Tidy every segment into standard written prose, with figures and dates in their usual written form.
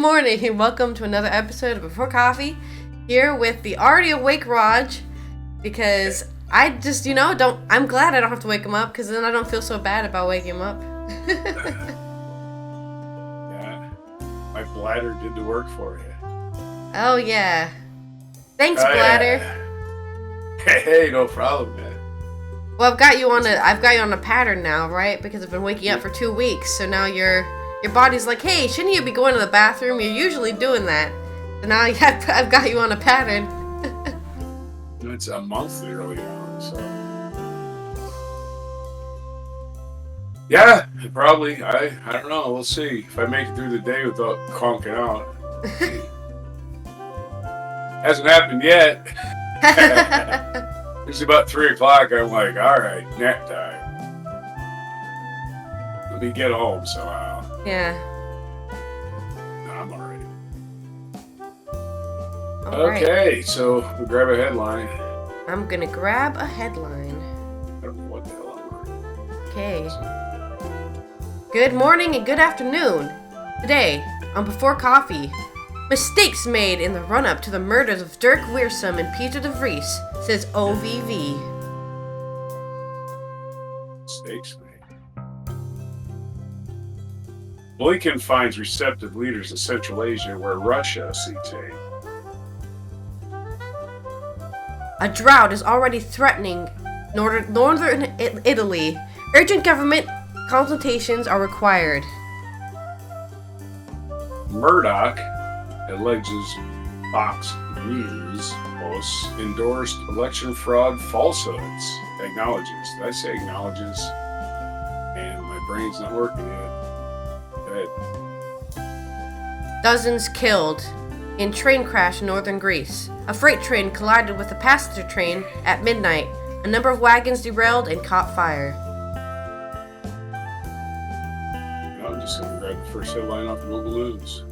morning and welcome to another episode of Before Coffee, here with the already awake Raj, because I just, I'm glad I don't have to wake him up, because then I don't feel so bad about waking him up. Yeah, my bladder did the work for you. Oh yeah. Thanks, bladder. Hey, no problem, man. Well, I've got you on a pattern now, right? Because I've been waking up for 2 weeks, so now your body's like, hey, shouldn't you be going to the bathroom? You're usually doing that. So now I've got you on a pattern. It's a month early on, so. Yeah, probably. I don't know. We'll see if I make it through the day without conking out. Hasn't happened yet. It's about 3 o'clock. I'm like, all right, nap time. Let me get home somehow. Yeah. I'm all right. Okay, so we'll grab a headline. I'm gonna grab a headline. I don't know what the hell I'm on. Okay. Good morning and good afternoon. Today, on Before Coffee, mistakes made in the run-up to the murders of Dirk Wiersum and Peter de Vries, says OVV. Mistakes made. Blinkin finds receptive leaders in Central Asia where Russia seeks aid. A drought is already threatening northern Italy. Urgent government consultations are required. Murdoch alleges Fox News hosts endorsed election fraud falsehoods. Acknowledges. Did I say acknowledges? And my brain's not working yet. Go ahead. Dozens killed in train crash in northern Greece. A freight train collided with a passenger train at midnight. A number of wagons derailed and caught fire. I'm just going to grab the first headline off the Google News.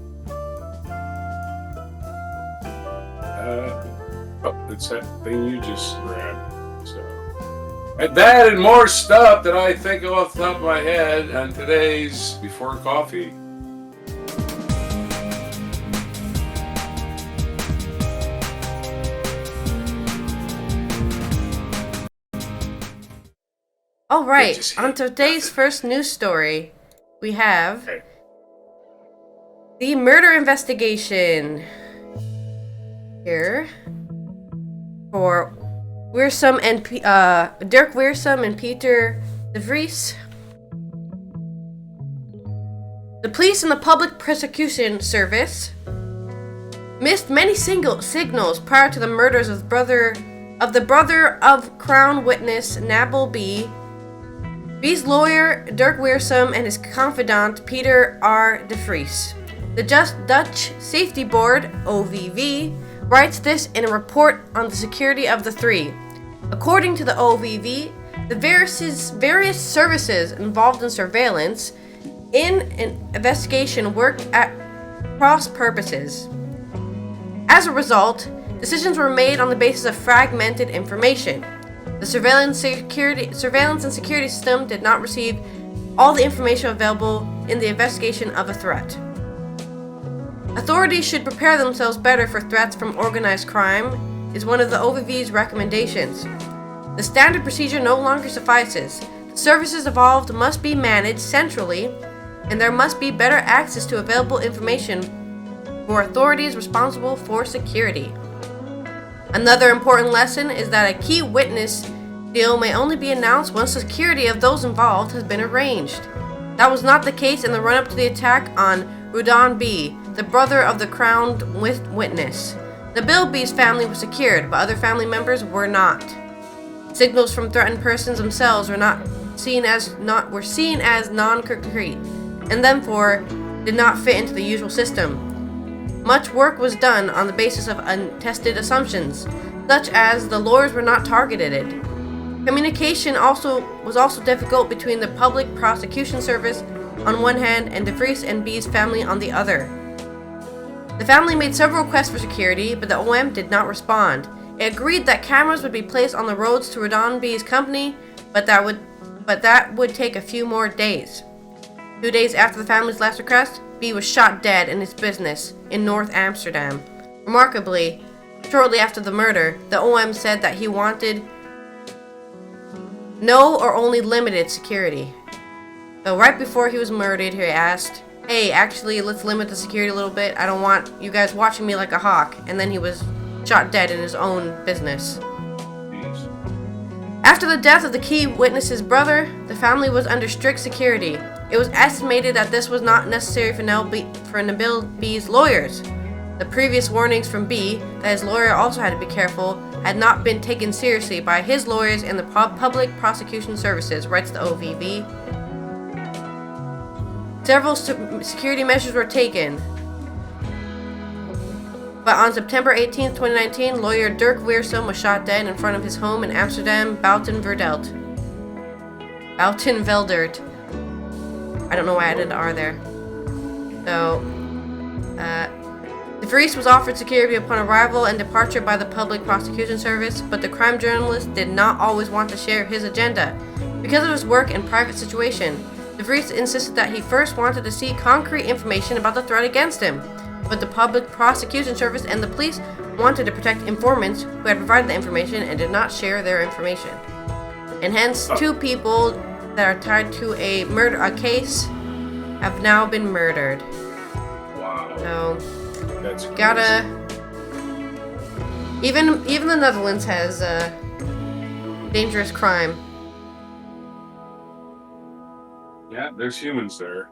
It's that thing you just grabbed. So, and that and more stuff that I think of off the top of my head on today's Before Coffee. All right, on today's first news story, we have the murder investigation here for Wiersum and Dirk Wiersum and Peter de Vries. The police and the Public Prosecution Service missed many signals prior to the murders of the brother of Crown witness Nabil B. B's lawyer, Dirk Wiersum, and his confidant, Peter R. de Vries. The Dutch Safety Board, OVV, writes this in a report on the security of the three. According to the OVV, the various services involved in surveillance in an investigation worked at cross purposes. As a result, decisions were made on the basis of fragmented information. The surveillance and security system did not receive all the information available in the investigation of a threat. Authorities should prepare themselves better for threats from organized crime, is one of the OVV's recommendations. The standard procedure no longer suffices. The services involved must be managed centrally, and there must be better access to available information for authorities responsible for security. Another important lesson is that a key witness deal may only be announced once the security of those involved has been arranged. That was not the case in the run-up to the attack on Rudon B., the brother of the crowned witness. Nabil B's family was secured, but other family members were not. Signals from threatened persons themselves were seen as non-concrete, and therefore did not fit into the usual system. Much work was done on the basis of untested assumptions, such as the lawyers were not targeted. Communication was also difficult between the Public Prosecution Service on one hand and de Vries and B's family on the other. The family made several requests for security, but the OM did not respond. It agreed that cameras would be placed on the roads to Rudon B's company, but that would take a few more days. 2 days after the family's last request, B was shot dead in his business in North Amsterdam. Remarkably, shortly after the murder, the OM said that he wanted no or only limited security. So right before he was murdered, he asked, hey, actually, let's limit the security a little bit. I don't want you guys watching me like a hawk. And then he was shot dead in his own business. After the death of the key witness's brother, the family was under strict security. It was estimated that this was not necessary for Nabil B's lawyers. The previous warnings from B that his lawyer also had to be careful had not been taken seriously by his lawyers and the Public Prosecution Services, writes the OVV. Several security measures were taken. But on September 18, 2019, lawyer Dirk Weersum was shot dead in front of his home in Amsterdam, Buitenveldert. I don't know why I did the R there. So, De Vries was offered security upon arrival and departure by the Public Prosecution Service, but the crime journalist did not always want to share his agenda. Because of his work and private situation, De Vries insisted that he first wanted to see concrete information about the threat against him, but the Public Prosecution Service and the police wanted to protect informants who had provided the information and did not share their information. And hence, 2 people that are tied to a case have now been murdered. Wow. So, That's crazy. gotta... Even the Netherlands has dangerous crime. Yeah, there's humans there.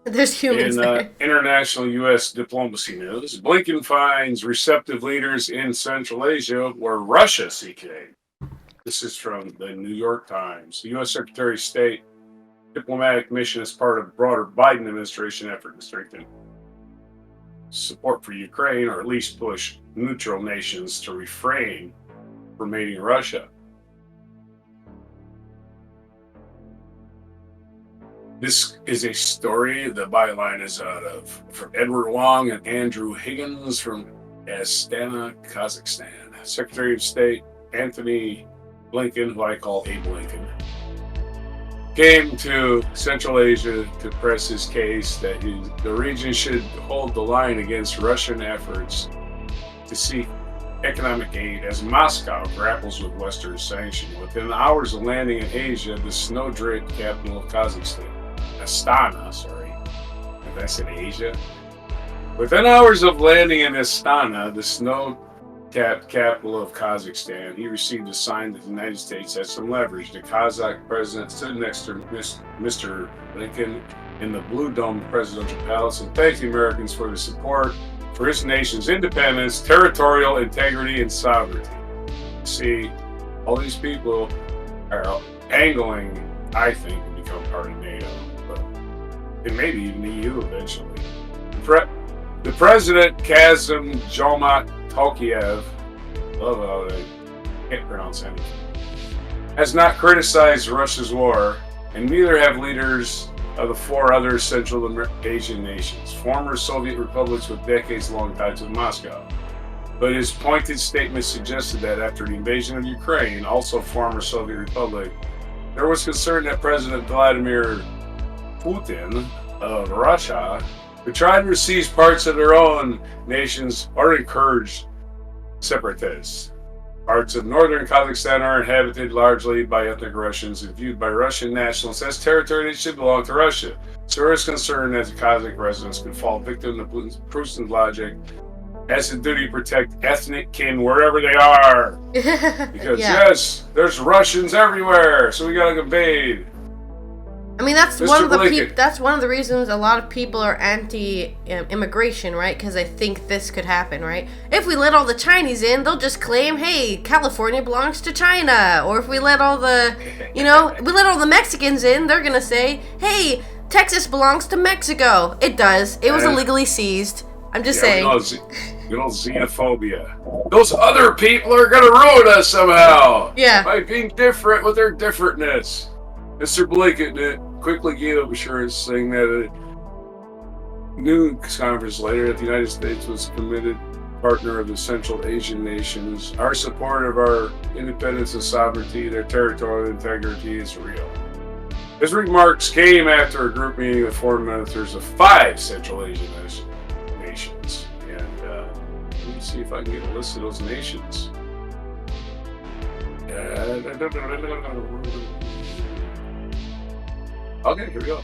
There's humans there. International U.S. diplomacy news, Blinkin finds receptive leaders in Central Asia where Russia seek aid. This is from the New York Times. The U.S. Secretary of State diplomatic mission as part of broader Biden administration effort to strengthen support for Ukraine, or at least push neutral nations to refrain from aiding Russia. This is a story. The byline is from Edward Wong and Andrew Higgins from Astana, Kazakhstan. Secretary of State Anthony Blinkin, who I call Abe Lincoln, came to Central Asia to press his case that the region should hold the line against Russian efforts to seek economic aid as Moscow grapples with Western sanctions. Within hours of landing in Asia, the snow-draped capital of Kazakhstan, Astana, if I said Asia. Within hours of landing in Astana, the snow-capped capital of Kazakhstan, he received a sign that the United States had some leverage. The Kazakh president stood next to Mr. Blinken in the Blue Dome Presidential Palace and thanked the Americans for the support for his nation's independence, territorial integrity, and sovereignty. See, all these people are angling, I think, to become part of NATO, and maybe even the EU eventually. The president, Kazim Jomart Tokayev, love how they can't pronounce anything, has not criticized Russia's war, and neither have leaders of the 4 other Central Asian nations, former Soviet republics with decades-long ties with Moscow. But his pointed statement suggested that after the invasion of Ukraine, also former Soviet republic, there was concern that President Vladimir Putin of Russia would try to seize parts of their own nations or encourage separatists. Parts of northern Kazakhstan are inhabited largely by ethnic Russians and viewed by Russian nationalists as territory that should belong to Russia. So there is concern that the Kazakh residents could fall victim to Putin's logic, has the duty to protect ethnic kin wherever they are. Because yes, there's Russians everywhere, so we gotta invade. I mean, that's one of the reasons a lot of people are anti-immigration, right? Because they think this could happen, right? If we let all the Chinese in, they'll just claim, hey, California belongs to China. Or if we let all the, we let all the Mexicans in, they're gonna say, hey, Texas belongs to Mexico. It does. It was illegally seized. I'm just saying. Xenophobia. Those other people are gonna ruin us somehow. Yeah. By being different with their differentness. Mr. Blinken quickly gave assurance, saying that at a news conference later that the United States was a committed partner of the Central Asian nations. Our support of our independence and sovereignty, their territorial integrity is real. His remarks came after a group meeting with foreign ministers of 5 Central Asian nations. And let me see if I can get a list of those nations. Okay, here we go.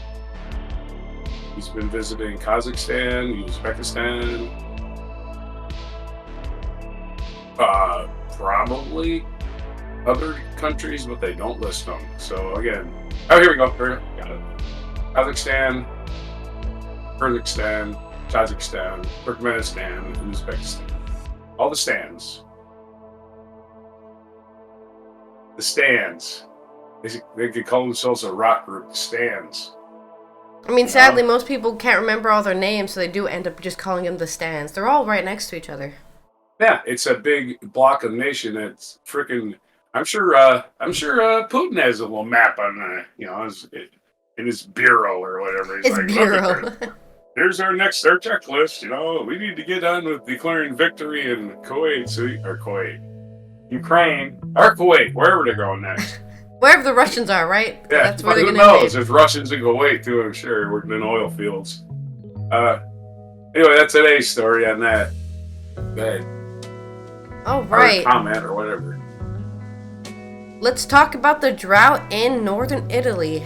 He's been visiting Kazakhstan, Uzbekistan, probably other countries, but they don't list them. So again, here we go. Got it. Kazakhstan, Kyrgyzstan, Tajikistan, Turkmenistan, and Uzbekistan. All the stands. The stands. They could call themselves a rock group. The stands. I mean, sadly, most people can't remember all their names, so they do end up just calling them the stands. They're all right next to each other. Yeah, it's a big block of nation. It's freaking. I'm sure Putin has a little map on, in his bureau or whatever. He's His bureau. Here's our checklist. We need to get on with declaring victory in Ukraine, or Kuwait, wherever they're going next. Wherever the Russians are, right? Yeah, that's where they're who going to knows? There's Russians in Kuwait too, I'm sure, working in oil fields. Anyway, that's today's story on that. Bad. Oh, right. Or comment or whatever. Let's talk about the drought in northern Italy.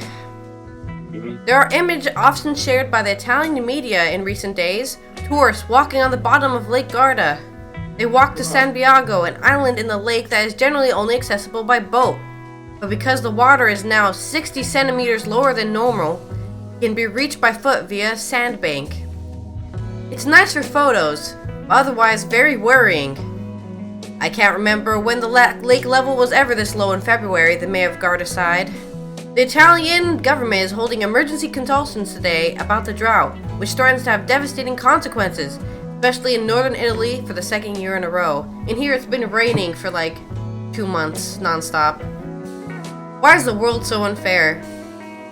There are images often shared by the Italian media in recent days. Tourists walking on the bottom of Lake Garda. They walk to San Biago, an island in the lake that is generally only accessible by boat. But because the water is now 60 centimeters lower than normal, it can be reached by foot via a sandbank. It's nice for photos, but otherwise very worrying. I can't remember when the lake level was ever this low in February, the mayor of Garda sighed. The Italian government is holding emergency consultations today about the drought, which threatens to have devastating consequences, especially in northern Italy for the second year in a row. And here it's been raining for like 2 months nonstop. Why is the world so unfair?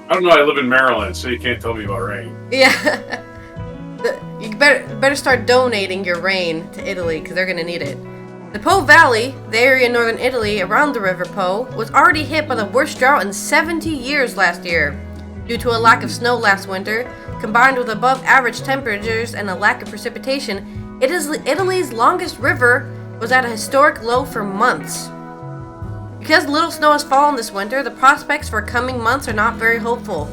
I don't know, I live in Maryland, so you can't tell me about rain. Yeah. You better start donating your rain to Italy, because they're going to need it. The Po Valley, the area in northern Italy around the River Po, was already hit by the worst drought in 70 years last year. Due to a lack of snow last winter, combined with above average temperatures and a lack of precipitation, Italy's longest river was at a historic low for months. Because little snow has fallen this winter, the prospects for coming months are not very hopeful.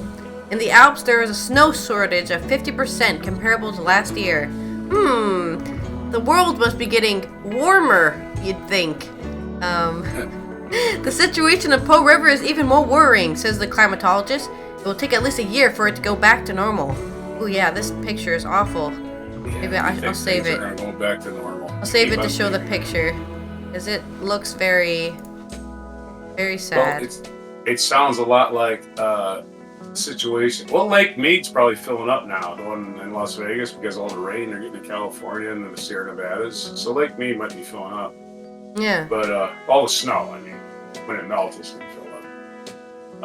In the Alps, there is a snow shortage of 50% comparable to last year. The world must be getting warmer, you'd think. The situation of Po River is even more worrying, says the climatologist. It will take at least a year for it to go back to normal. Oh yeah, this picture is awful. Maybe I'll save it. Go back to normal. I'll save it to show the picture, because it looks very, very sad. Well, it sounds a lot like situation. Well, Lake Mead's probably filling up now, the one in Las Vegas, because all the rain they're getting in California and the Sierra Nevadas. So Lake Mead might be filling up. Yeah. But all the snow, when it melts, it's going to fill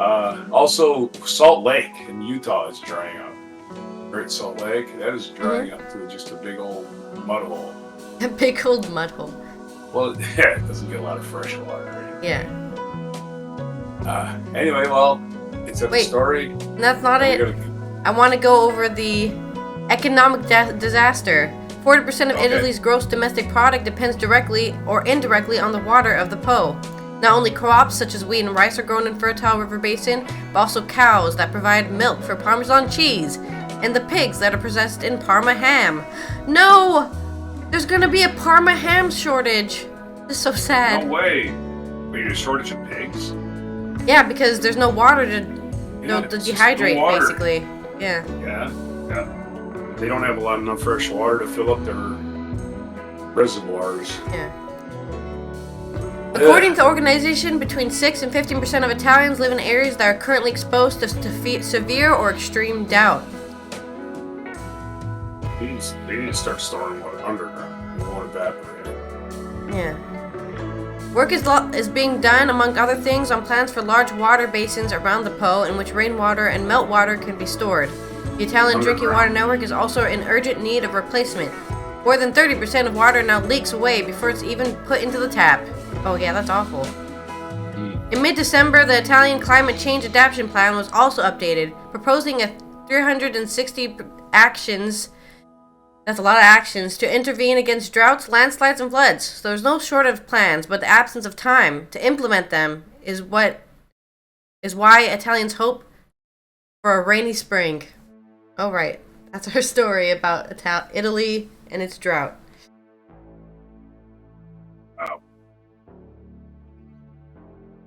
up. Also, Salt Lake in Utah is drying up. Great Salt Lake, that is drying up to just a big old mud hole. A big old mud hole. Well, yeah, it doesn't get a lot of fresh water. Right? Yeah. Anyway, well, it's a story. That's not it. I want to go over the economic disaster. 40% of Italy's gross domestic product depends directly or indirectly on the water of the Po. Not only crops such as wheat and rice are grown in fertile river basin, but also cows that provide milk for Parmesan cheese, and the pigs that are processed in Parma ham. No! There's gonna be a Parma ham shortage. This is so sad. No way. Wait, a shortage of pigs? Yeah, because there's no water to dehydrate, basically. Yeah. They don't have enough fresh water to fill up their reservoirs. Yeah. According to the organization, between 6 and 15% of Italians live in areas that are currently exposed to severe or extreme drought. They need to start storing water underground. It won't evaporate. Yeah. Work is being done, among other things, on plans for large water basins around the Po in which rainwater and meltwater can be stored. The Italian drinking water network is also in urgent need of replacement. More than 30% of water now leaks away before it's even put into the tap. Oh yeah, that's awful. In mid-December, the Italian Climate Change Adaptation Plan was also updated, proposing a 360 actions, that's a lot of actions, to intervene against droughts, landslides, and floods. So there's no shortage of plans, but the absence of time to implement them is why Italians hope for a rainy spring. All right, that's our story about Italy and its drought. Wow.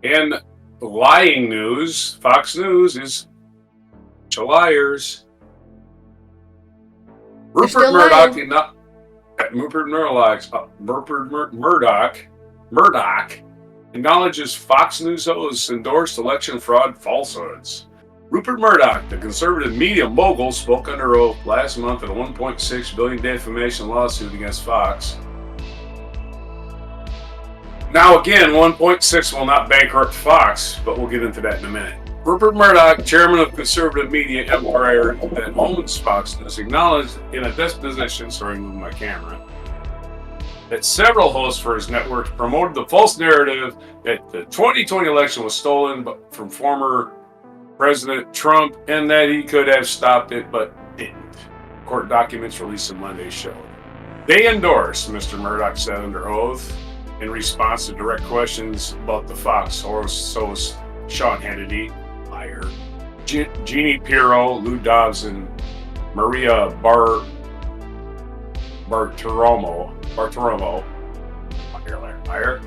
And lying news, Fox News is liars. Rupert Murdoch acknowledges Fox News hosts endorsed election fraud falsehoods. Rupert Murdoch, the conservative media mogul, spoke under oath last month in a $1.6 billion defamation lawsuit against Fox. Now again, 1.6 will not bankrupt Fox, but we'll get into that in a minute. Rupert Murdoch, chairman of conservative media empire that owns Fox News, acknowledged in a disposition, sorry, move my camera, that several hosts for his network promoted the false narrative that the 2020 election was stolen from former President Trump and that he could have stopped it but didn't. Court documents released on Monday showed. They endorsed, Mr. Murdoch said under oath, in response to direct questions about the Fox host Sean Hannity, liar, Jeannie Pirro, Lou Dobbs, and Maria Bartiromo, liar.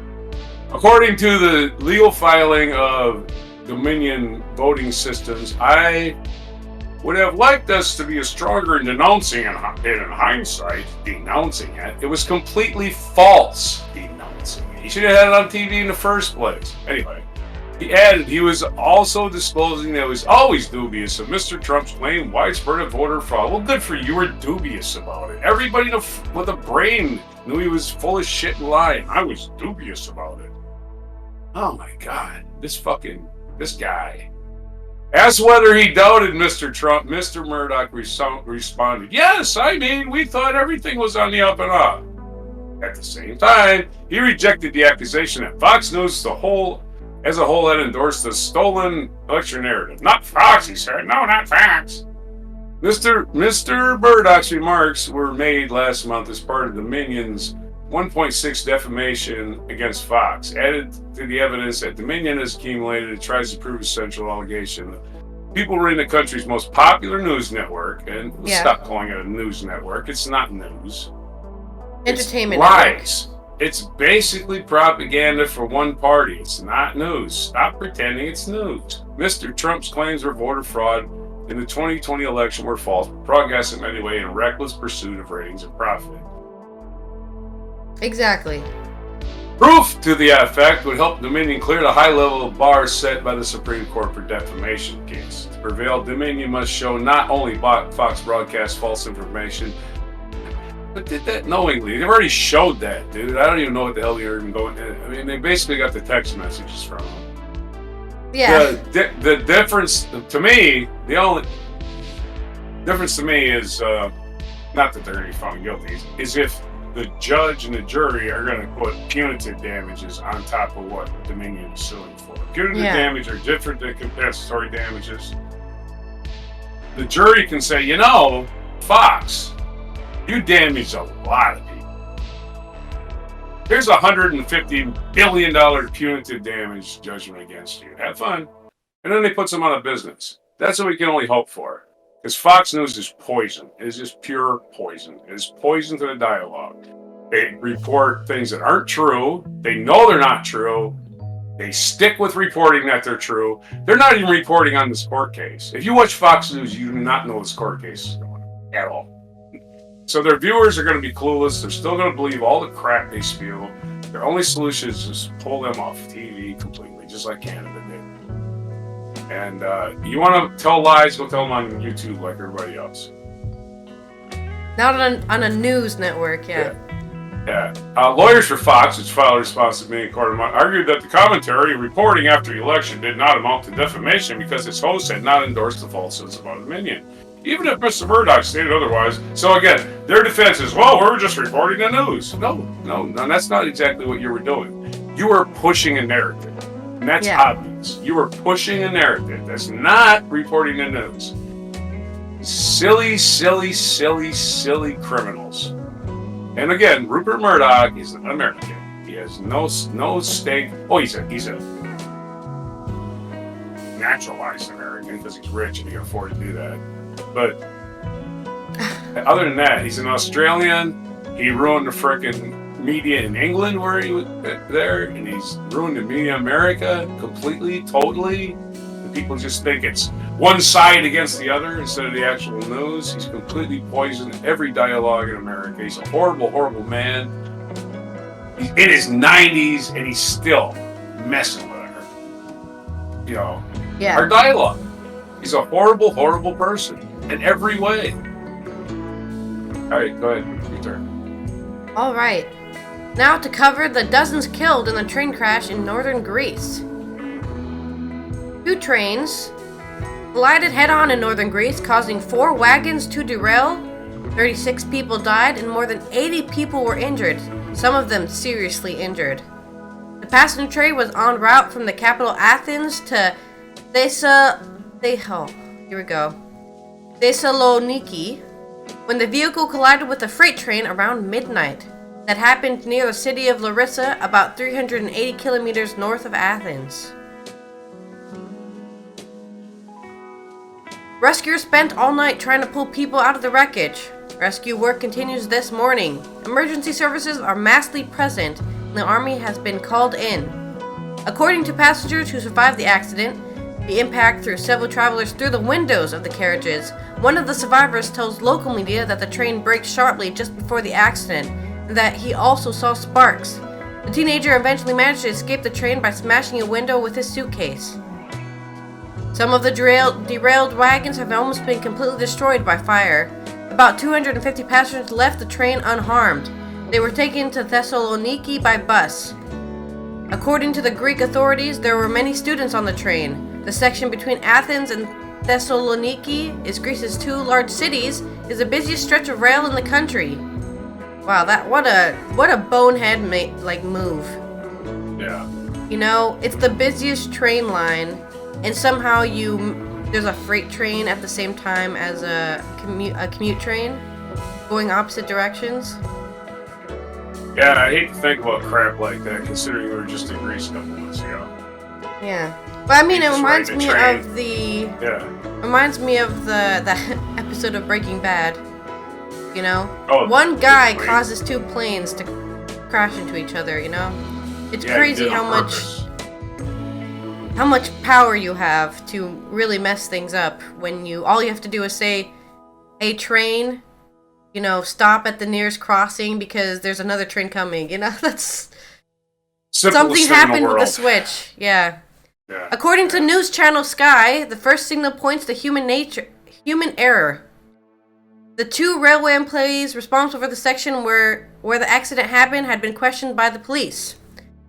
According to the legal filing of Dominion voting systems, I would have liked us to be stronger in denouncing it in hindsight, denouncing it. It was completely false, denouncing it. He should have had it on TV in the first place. Anyway, he added he was also disclosing that it was always dubious of Mr. Trump's claimed widespread voter fraud. Well, good for you. You were dubious about it. Everybody with a brain knew he was full of shit and lying. I was dubious about it. Oh my God. This guy. Asked whether he doubted Mr. Trump, Mr. Murdoch responded, "Yes, I mean, we thought everything was on the up and up." At the same time, he rejected the accusation that Fox News as a whole had endorsed the stolen election narrative. Not Fox, he said. No, not Fox. Mr. Murdoch's remarks were made last month as part of Dominion's 1.6 defamation against Fox, added to the evidence that Dominion has accumulated. It tries to prove a central allegation. People running the country's most popular news network, and we'll stop calling it a news network. It's not news. Entertainment it's lies. Network. It's basically propaganda for one party. It's not news. Stop pretending it's news. Mr. Trump's claims of voter fraud in the 2020 election were false, but progress in many ways in reckless pursuit of ratings and profit. Exactly. Proof to the effect would help Dominion clear the high level of bars set by the Supreme Court for defamation case. To prevail, Dominion must show not only Fox broadcast false information, but did that knowingly. They've already showed that, dude. I don't even know what the hell they're even going. I mean, they basically got the text messages from them. Yeah. The difference to me, the only difference to me is not that they're going to be found guilty, is if the judge and the jury are going to put punitive damages on top of what Dominion is suing for. Punitive damage are different than compensatory damages. The jury can say, you know, Fox, you damaged a lot of people. Here's a $150 billion punitive damage judgment against you. Have fun. And then they put some out of business. That's what we can only hope for. Because Fox News is poison. It is just pure poison. It is poison to the dialogue. They report things that aren't true. They know they're not true. They stick with reporting that they're true. They're not even reporting on this court case. If you watch Fox News, you do not know this court case is going on at all. So their viewers are going to be clueless. They're still going to believe all the crap they spew. Their only solution is just pull them off TV completely, just like Canada did. And you want to tell lies, go tell them on YouTube like everybody else. Not on a news network, yeah. Lawyers for Fox, which filed a response to me in court, argued that the commentary and reporting after the election did not amount to defamation because its host had not endorsed the falsehoods about Dominion, even if Mr. Murdoch stated otherwise. So again, their defense is, well, we're just reporting the news. No, that's not exactly what you were doing. You were pushing a narrative. And that's Yeah. obvious. You are pushing a narrative. That's not reporting the news. Silly, silly, silly, silly criminals. And again, Rupert Murdoch is an American. He has no stake. Oh, he's a naturalized American because he's rich and he can afford to do that. But other than that, he's an Australian. He ruined the frickin' media in England where he was there, and he's ruined the media in America completely, totally. And people just think it's one side against the other instead of the actual news. He's completely poisoned every dialogue in America. He's a horrible, horrible man. He's in his 90s, and he's still messing with her. You know, our dialogue. He's a horrible, horrible person in every way. All right, go ahead. Your turn. All right. Now to cover the dozens killed in the train crash in northern Greece. 2 trains collided head-on in northern Greece, causing 4 wagons to derail. 36 people died and more than 80 people were injured, some of them seriously injured. The passenger train was en route from the capital Athens to Thessaloniki when the vehicle collided with a freight train around midnight. That happened near the city of Larissa, about 380 kilometers north of Athens. Rescuers spent all night trying to pull people out of the wreckage. Rescue work continues this morning. Emergency services are massively present, and the army has been called in. According to passengers who survived the accident, the impact threw several travelers through the windows of the carriages. One of the survivors tells local media that the train braked sharply just before the accident, and that he also saw sparks. The teenager eventually managed to escape the train by smashing a window with his suitcase. Some of the derailed wagons have almost been completely destroyed by fire. About 250 passengers left the train unharmed. They were taken to Thessaloniki by bus. According to the Greek authorities, there were many students on the train. The section between Athens and Thessaloniki is Greece's 2 large cities, is the busiest stretch of rail in the country. Wow, what a bonehead move. Yeah. You know, it's the busiest train line, and somehow there's a freight train at the same time as a commute train, going opposite directions. Yeah, I hate to think about crap like that, considering we were just in Greece a couple months ago. Yeah, but I mean, it reminds me of the episode of Breaking Bad. You know, one guy causes 2 planes to crash into each other. You know, it's crazy how much power you have to really mess things up when all you have to do is say, "Hey, train, you know, stop at the nearest crossing because there's another train coming." You know, that's something happened with the switch. Yeah. According to news channel Sky, the first signal points to human error. The 2 railway employees responsible for the section where the accident happened had been questioned by the police.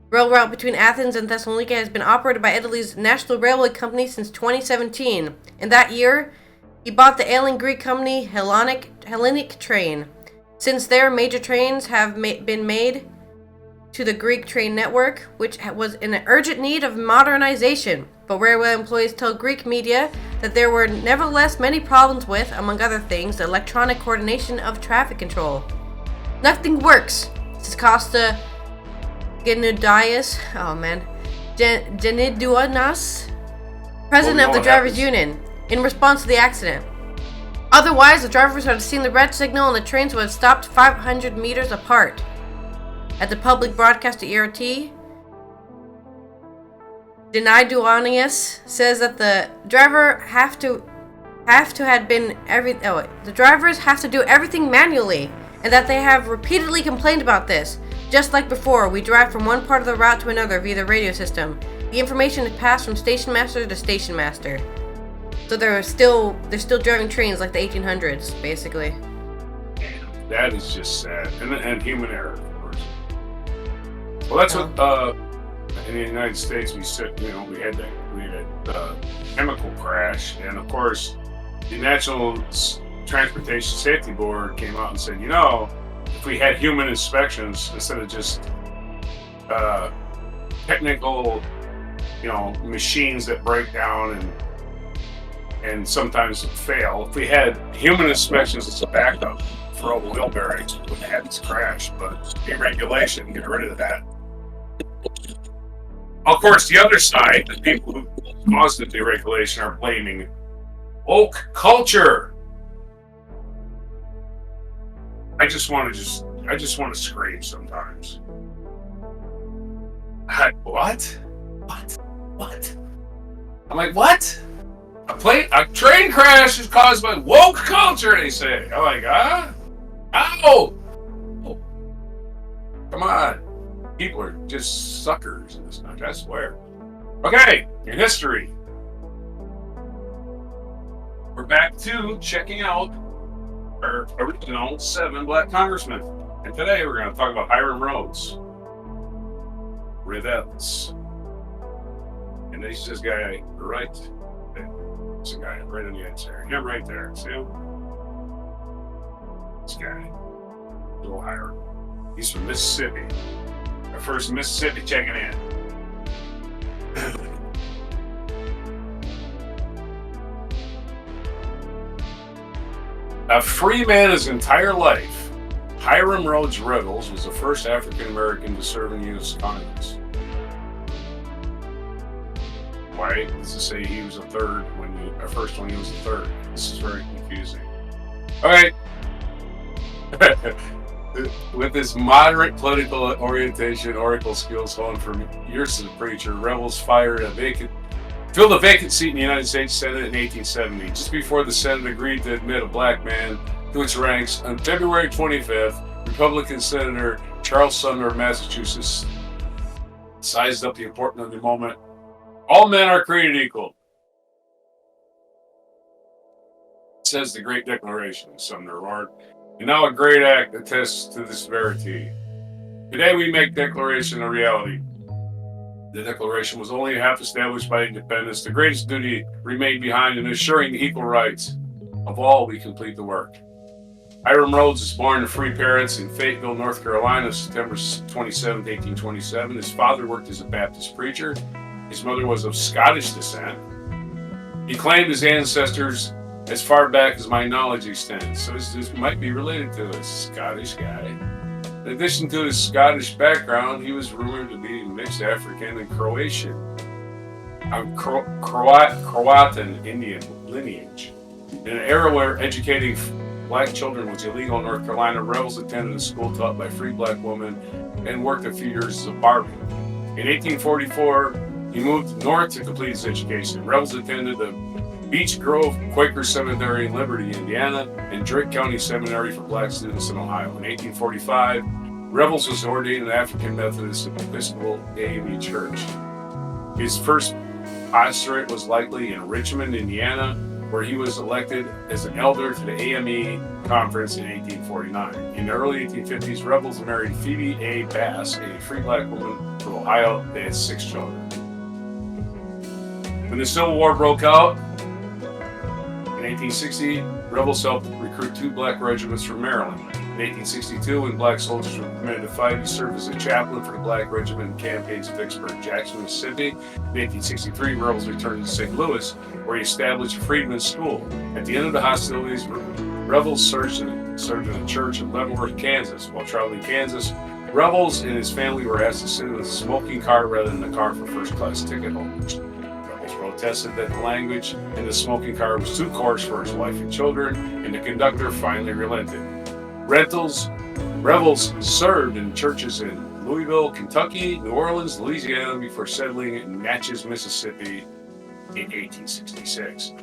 Rail route between Athens and Thessaloniki has been operated by Italy's national railway company since 2017. In that year, he bought the ailing Greek company Hellenic Train. Since there, major trains have been made to the Greek train network, which was in urgent need of modernization. But railway employees tell Greek media that there were nevertheless many problems with, among other things, the electronic coordination of traffic control. Nothing works, says Costa Genoudias, Genidouanas, president of the drivers' union, in response to the accident. Otherwise, the drivers would have seen the red signal and the trains would have stopped 500 meters apart. At the public broadcast to ERT, Genidouanas says that the drivers have to do everything manually, and that they have repeatedly complained about this. Just like before, we drive from one part of the route to another via the radio system. The information is passed from station master to station master. So they're still driving trains like the 1800s, basically. That is just sad, and human error, of course. Well, that's what in the United States we had the chemical crash, and of course the National Transportation Safety Board came out and said, you know, if we had human inspections instead of just technical machines that break down and sometimes fail. If we had human inspections as a backup for all the wheel bearings, we wouldn't have this crash. But deregulation, get rid of that. Of course, the other side, the people who caused the deregulation are blaming woke culture. I just want to scream sometimes. What? I'm like, what? A train crash is caused by woke culture, they say. I'm like, Ow! Oh, come on. People are just suckers in this country, I swear. Okay, in history. We're back to checking out our original 7 black congressmen. And today we're going to talk about Hiram Rhodes. Revels. And this is this guy right there. This guy right on the edge there. Him right there. See him? This guy. A little higher. He's from Mississippi. Our first Mississippi checking in. A free man his entire life, Hiram Rhodes Revels was the first African American to serve in the U.S. Congress. Why does it say he was a third first when he was a third? This is very confusing. All right. With his moderate political orientation, oracle skills honed from years as a preacher, Revels filled a vacant seat in the United States Senate in 1870. Just before the Senate agreed to admit a black man to its ranks, on February 25th, Republican Senator Charles Sumner of Massachusetts sized up the importance of the moment. All men are created equal, says the Great Declaration, Sumner roared. And now a great act attests to this verity. Today we make declaration a reality. The Declaration was only half established by independence. The greatest duty remained behind in assuring the equal rights of all we complete the work. Hiram Rhodes was born to free parents in Fayetteville, North Carolina, September 27, 1827. His father worked as a Baptist preacher. His mother was of Scottish descent. He claimed his ancestors as far back as my knowledge extends, so this might be related to a Scottish guy. In addition to his Scottish background, he was rumored to be mixed African and Croatian, Croatan Indian lineage. In an era where educating black children was illegal in North Carolina, Revels attended a school taught by free black women and worked a few years as a barber. In 1844, he moved north to complete his education. Revels attended the Beech Grove Quaker Seminary in Liberty, Indiana, and Drake County Seminary for black students in Ohio. In 1845, Revels was ordained in the African Methodist Episcopal AME Church. His first pastorate was likely in Richmond, Indiana, where he was elected as an elder to the AME conference in 1849. In the early 1850s, Revels married Phoebe A. Bass, a free black woman from Ohio. They had 6 children. When the Civil War broke out, in 1860, Revels helped recruit 2 black regiments from Maryland. In 1862, when black soldiers were permitted to fight, he served as a chaplain for the black regiment in campaigns of Vicksburg, Jackson, Mississippi. In 1863, Revels returned to St. Louis, where he established a freedmen's school. At the end of the hostilities, Revels served in a church in Leavenworth, Kansas. While traveling in Kansas, Revels and his family were asked to sit in a smoking car rather than a car for first-class ticket holders. Protested that the language in the smoking car was too coarse for his wife and children, and the conductor finally relented. Revels served in churches in Louisville, Kentucky, New Orleans, Louisiana, before settling in Natchez, Mississippi in 1866.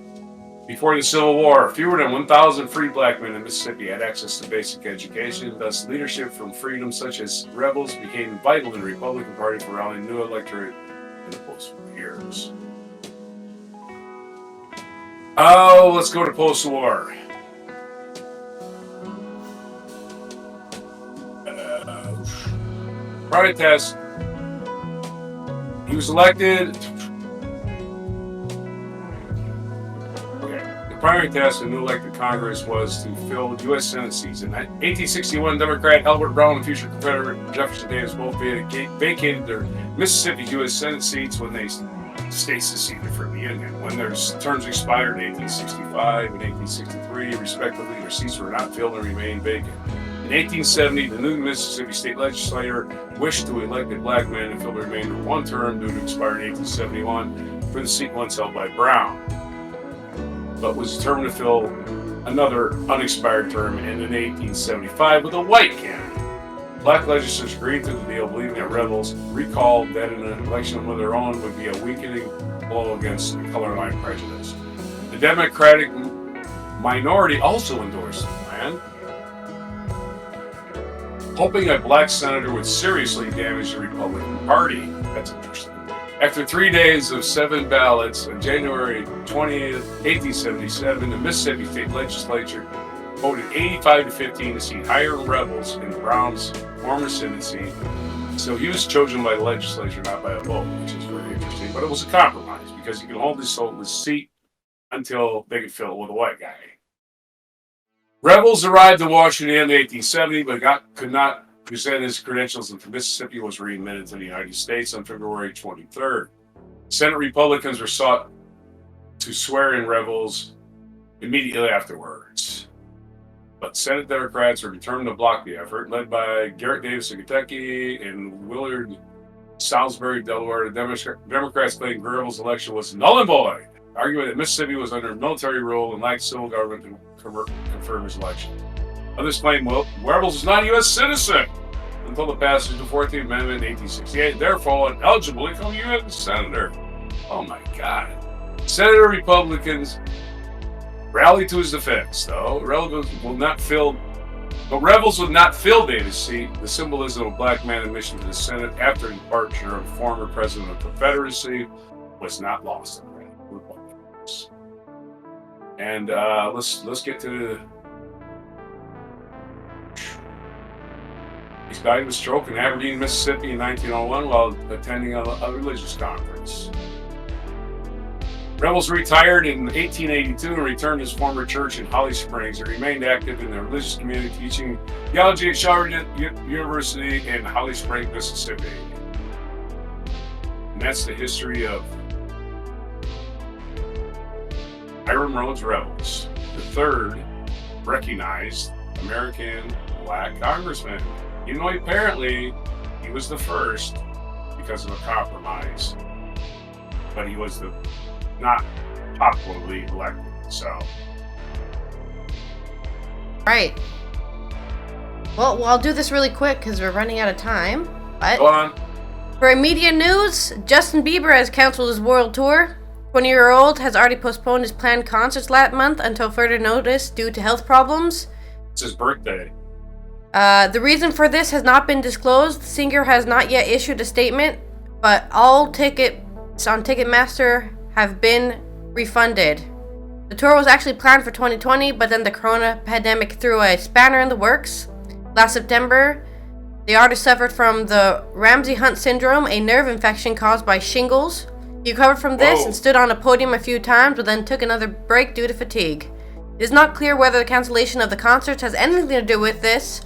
Before the Civil War, fewer than 1,000 free black men in Mississippi had access to basic education. Thus, leadership from freedom such as Revels became vital in the Republican Party for rallying new electorate in the post-war years. Oh, let's go to post-war. Primary test. He was elected. Okay. The primary test in the new elected Congress was to fill U.S. Senate seats. In 1861, Democrat Albert Brown and future Confederate Jefferson Davis both vacated their Mississippi U.S. Senate seats when they states seceded from the Union. When their terms expired in 1865 and 1863, respectively, their seats were not filled and remained vacant. In 1870, the new Mississippi state legislature wished to elect a black man to fill the remainder of one term due to expire in 1871 for the seat once held by Brown, but was determined to fill another unexpired term in 1875 with a white candidate. Black legislators agreed to the deal, believing that Revels recalled that an election of their own would be a weakening blow against color line prejudice. The Democratic minority also endorsed the plan, hoping a black senator would seriously damage the Republican Party. That's interesting. After 3 days of 7 ballots, on January 20th, 1877, the Mississippi State Legislature voted 85-15 to seat Hiram Revels in Brown's former Senate seat. So he was chosen by the legislature, not by a vote, which is very interesting. But it was a compromise because he could hold his seat until they could fill it with a white guy. Revels arrived in Washington in 1870, but could not present his credentials until Mississippi was readmitted to the United States on February 23rd. Senate Republicans were sought to swear in Revels immediately afterwards. But Senate Democrats were determined to block the effort, led by Garrett Davis of Kentucky and Willard Salisbury, Delaware. The Democrats claimed Revels' election was null and void, arguing that Mississippi was under military rule and lacked civil government to confirm his election. Others claimed Revels was not a U.S. citizen until the passage of the 14th Amendment in 1868, therefore ineligible to become a U.S. senator. Oh my God. Senator Republicans rallied to his defense, though. Revels would not fill Davis' seat. The symbolism of black man admission to the Senate after the departure of former president of the Confederacy was not lost on the Republicans. And let's get to he died of a stroke in Aberdeen, Mississippi in 1901 while attending a religious conference. Revels retired in 1882 and returned to his former church in Holly Springs. He remained active in the religious community, teaching theology at Shower University in Holly Springs, Mississippi. And that's the history of Hiram Rhodes Revels, the third recognized American black congressman. You know, apparently he was the first because of a compromise, but he was the not popularly elected. So, right. Well, I'll do this really quick because we're running out of time. But go on. For immediate news, Justin Bieber has canceled his world tour. 20-year-old has already postponed his planned concerts last month until further notice due to health problems. It's his birthday. The reason for this has not been disclosed. The singer has not yet issued a statement, but all tickets on Ticketmaster have been refunded. The tour was actually planned for 2020, but then the corona pandemic threw a spanner in the works. Last September, the artist suffered from the Ramsay Hunt syndrome, a nerve infection caused by shingles. He recovered from this and stood on a podium a few times, but then took another break due to fatigue. It is not clear whether the cancellation of the concerts has anything to do with this.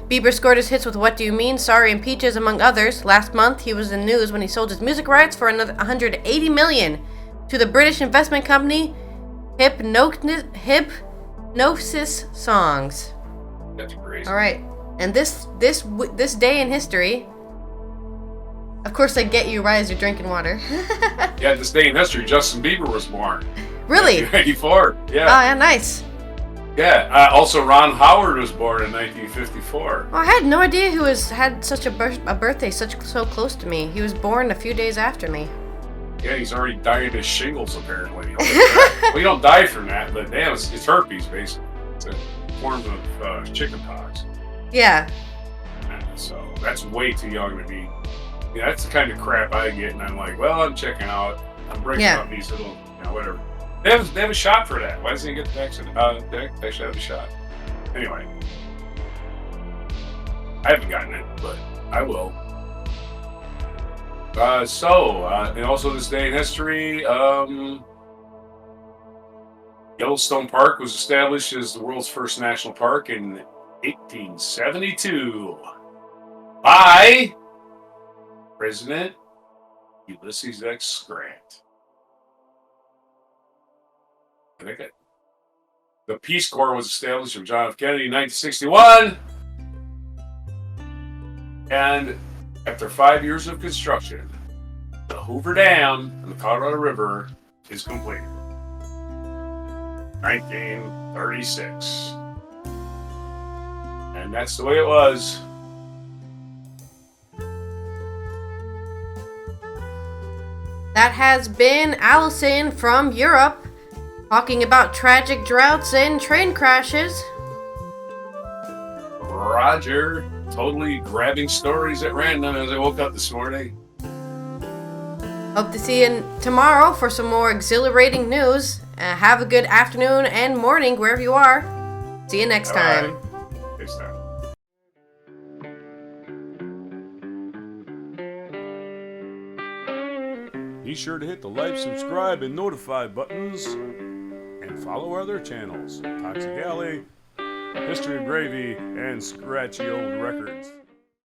Bieber scored his hits with What Do You Mean, Sorry and Peaches, among others. Last month, he was in the news when he sold his music rights for another $180 million to the British investment company Hypnosis Songs. That's crazy. All right, and this day in history. Of course, I get you right as you're drinking water. Yeah, this day in history, Justin Bieber was born. Really? 1984. Yeah. Oh, yeah, nice. Yeah. Also, Ron Howard was born in 1954. Oh, I had no idea he had such a birthday so close to me. He was born a few days after me. Yeah, he's already died of shingles, apparently. Well, you don't die from that, but damn, it's herpes, basically. It's a form of chickenpox. Yeah. So that's way too young to be. Yeah, that's the kind of crap I get, and I'm like, well, I'm checking out. I'm breaking up these little, whatever. They have a shot for that. Why doesn't he get the vaccine? They should have a shot. Anyway, I haven't gotten it, but I will. And also this day in history, Yellowstone Park was established as the world's first national park in 1872 by President Ulysses S. Grant. I think the Peace Corps was established from John F. Kennedy in 1961. And after 5 years of construction, the Hoover Dam and the Colorado River is complete. 1936. And that's the way it was. That has been Allison from Europe, talking about tragic droughts and train crashes. Roger, totally grabbing stories at random as I woke up this morning. Hope to see you tomorrow for some more exhilarating news. Have a good afternoon and morning wherever you are. See you next time. Right. Next time. Be sure to hit the like, subscribe, and notify buttons, and follow our other channels, Toxic Alley, History of Gravy, and Scratchy Old Records.